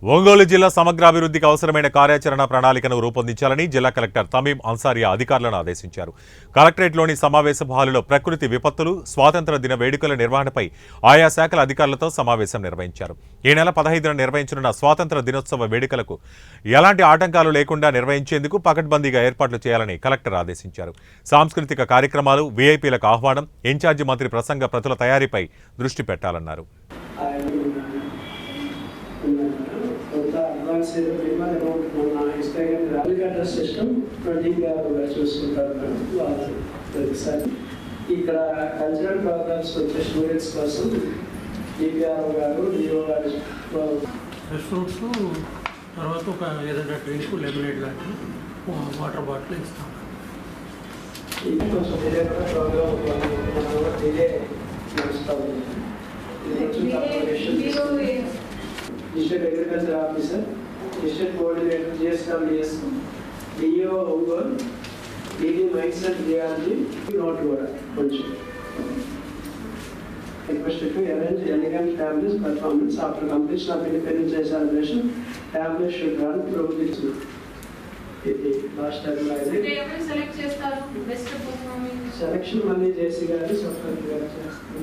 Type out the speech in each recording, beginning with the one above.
ఒంగోలు జిల్లా సమగ్రాభివృద్ధికి అవసరమైన కార్యాచరణ ప్రణాళికను రూపొందించాలని జిల్లా కలెక్టర్ తమీం అన్సారియా అధికారులను ఆదేశించారు. కలెక్టరేట్లోని సమావేశ హాలులో ప్రకృతి విపత్తులు, స్వాతంత్ర దిన వేడుకల నిర్వహణపై ఆయా శాఖల అధికారులతో సమావేశం నిర్వహించారు. ఈ నెల 15న నిర్వహించనున్న స్వాతంత్ర దినోత్సవ వేడుకలకు ఎలాంటి ఆటంకాలు లేకుండా నిర్వహించేందుకు పకడ్బందీగా ఏర్పాట్లు చేయాలని కలెక్టర్ ఆదేశించారు. సాంస్కృతిక కార్యక్రమాలు, వీఐపీలకు ఆహ్వానం, ఇన్ఛార్జి మంత్రి ప్రసంగ ప్రతుల తయారీపై దృష్టి పెట్టాలన్నారు. ఇక్కడ కల్చరల్ ప్రోగ్రామ్స్ వచ్చే స్టూడెంట్స్ కోసం డిపిఆర్ఓ గారు డిఓ గారు ఫ్రూట్స్ తర్వాత ఒక ఏదైనా డ్రింక్ లెమనేడ్ లాంటి వాటర్ బాటిల్ ఇస్తాం. కొంచెం డిలే కూడా ప్రోగ్రామ్ డిలే నడుస్తాం. District agriculture officer, district coordinator GSWS, DO Ongole, DD mines and geology note కూడా కొంచెం requested to arrange elegant tablets performance after completion of Independence Day celebration. Tablets should run through this. Last time I did. Select chestaru best performing. Selection mani JC garu software garu chestaru.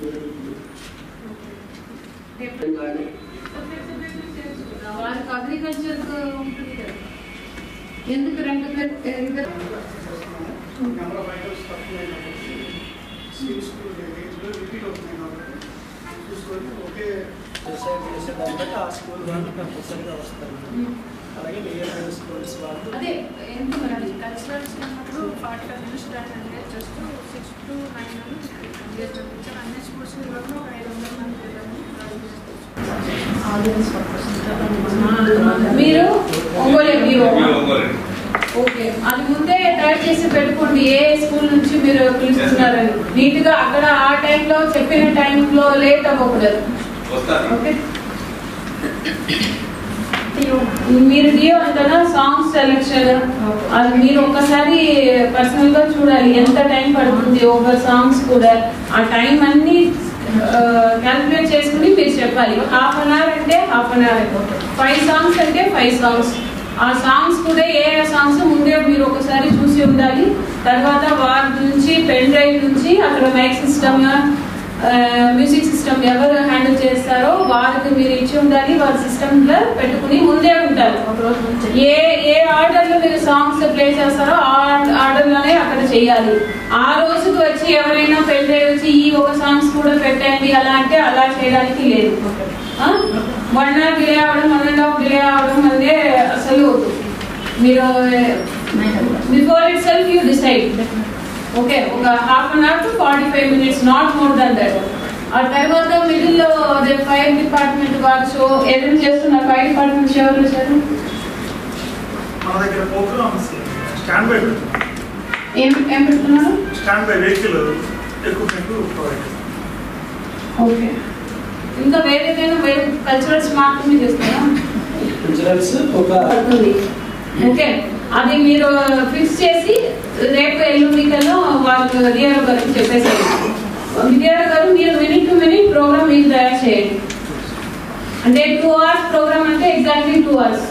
వాళ్ళకి agriculture ఉంటుంది కదా, ఎందుకు రెండు అదే ఎంత మరి culturals ఉన్నప్పుడు 45 minutes start అంటే జస్ట్ 6 to 9 మంత్స్ అన్ని స్కూల్స్ వరకు 500 మంది మీరు ఓకే, అది ముందే తయారు చేసి పెట్టుకోండి. ఏ స్కూల్ నుంచి మీరు పిలుస్తున్నారని నీట్ గా అక్కడ ఆ టైంలో చెప్పిన టైంలో లేట్ అవ్వకూడదు. ఓకే, మీరు డియో అంటారా సాంగ్ సెలెక్షన్ అది మీరు ఒక్కసారి పర్సనల్ గా చూడాలి ఎంత టైం పడుతుంది. ఒక సాంగ్స్ కూడా ఆ టైం అన్ని క్యాల్కులేట్ చేసుకుని మీరు చెప్పాలి. హాఫ్ అన్ అవర్ అంటే హాఫ్ అన్ అవర్ అయిపోతుంది. 5 songs అంటే 5 songs. ఆ సాంగ్స్ కూడా ఏ సాంగ్స్ ముందే మీరు ఒకసారి చూసి ఉండాలి. తర్వాత వారి నుంచి పెన్ డ్రైవ్ నుంచి అక్కడ మైక్ సిస్టమ్, మ్యూజిక్ సిస్టమ్ ఎవరు హ్యాండిల్ చేస్తారో వారికి మీరు ఇచ్చి ఉండాలి. వారి సిస్టమ్ లో పెట్టుకుని ముందే ఉంటారు. ఏ ఆర్డర్ లో మీరు సాంగ్స్ ప్లే చేస్తారో ఆ ఆర్డర్ లోనే అక్కడ చేయాలి. ఆ రోజుకి వచ్చి ఎవరైనా పెన్ డ్రైవ్ వచ్చి ఈ ఒక సాంగ్స్ కూడా పెట్టండి అలా అంటే అలా చేయడానికి లేదు. 1 hour డిలే అవ్వడం, 1.5 డిలే అవ్వడం అంటే అసలు మీరు before itself you decide. Okay, ఒక half an hour to 45 minutes, not more than that. ఆ తర్వాత మిడిల్ లో అదే ఫైర్ డిపార్ట్మెంట్ వారు షో ఏదైనా చేస్తున్నారు. ఫైర్ డిపార్ట్మెంట్ ఎవరు వచ్చారు? మన దగ్గర ప్రోగ్రామ్స్ స్టాండ్ బై ఏం పెడుతున్నారు? Stand by vehicle equipment provide చేస్తారు. ఓకే, ఇంకా వేరే కల్చరల్స్ మాత్రమే చేస్తారా? కల్చరల్స్ ఒక ఓకే, అది మీరు ఫిక్స్ చేసి రేపు ఎల్లుండికల్లో వాళ్ళు డిఆర్ఓ గారికి చెప్పేసారు. డిఆర్ఓ గారు మీరు మినిట్ టు మినిట్ ప్రోగ్రామ్ మీకు తయారు చేయండి. అంటే 2 hours ప్రోగ్రామ్ అంటే ఎగ్జాక్ట్లీ 2 hours.